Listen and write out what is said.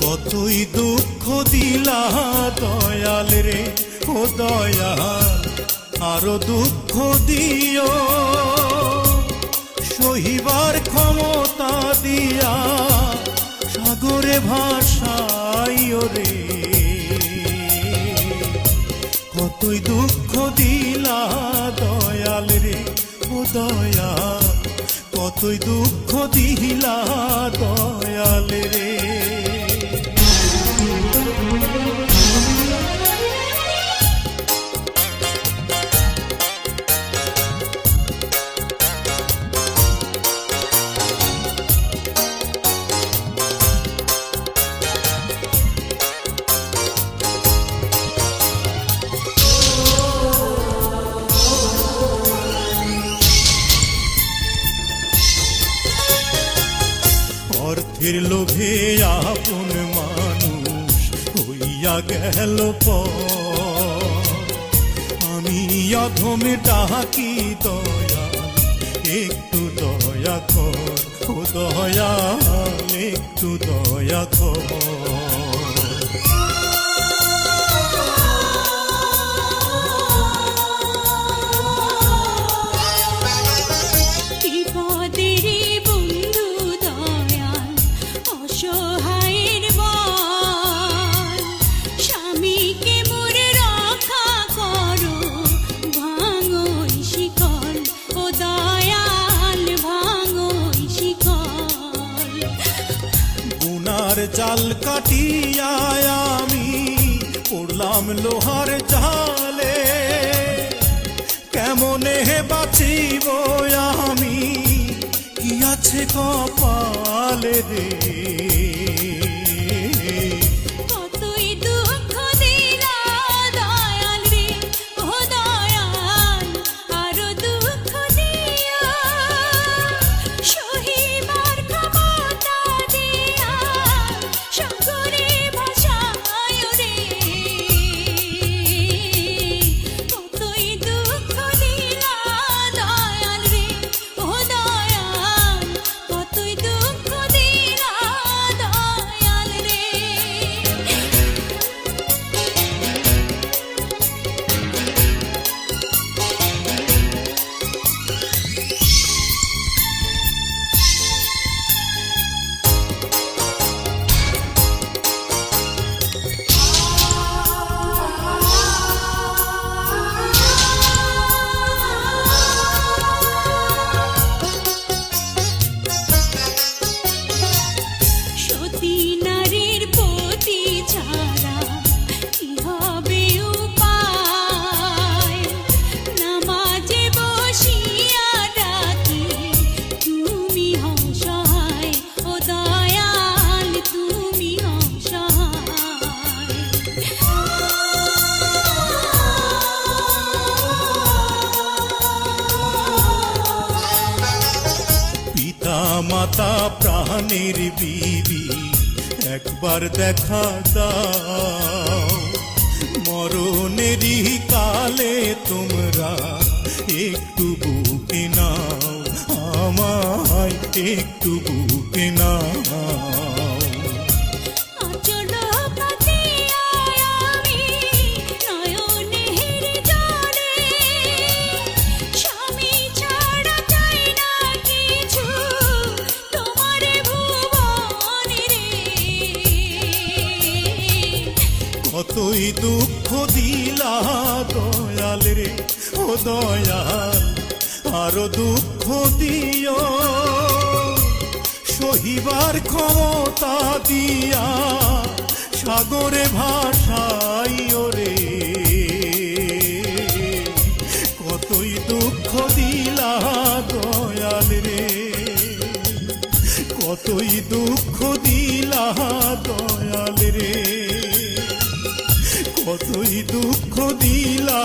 কতই দুঃখ দিলা দয়াল রে, ও দয়াল আরো দুঃখ দিও, সহিবার ক্ষমতা দিয়া সাগরে ভাসাইও রে। কতই দুঃখ দিলা দয়াল রে, ও দয়াল কতই দুঃখ দিলা দয়াল রে। অর্থের লোভে আপন মানুষ হইয়া গেল পর, আমি অধম ডাকি দয়াল একটু দয়া কর, ও দয়াল একটু দয়া কর। জাল কাটিয়া আমি পড়লাম লোহার জালে, কেমনে বাঁচিব আমি, কি আছে কপালে রে। মাতা প্রাণের বিবি একবার দেখা দাও, মরণেরই কালে তোমরা একটু বুকে নাও, আমায় একটু বুকে নাও। কতই দুঃখ দিলা দয়াল রে, ও দয়াল আরো দুঃখ দিও, সহিবার ক্ষমতা দিয়া সাগরে ভাসাইও রে। কতই দুঃখ দিলা দয়াল রে, কতই দুঃখ দিলা দয়াল রে, কতই দুঃখ দিলা।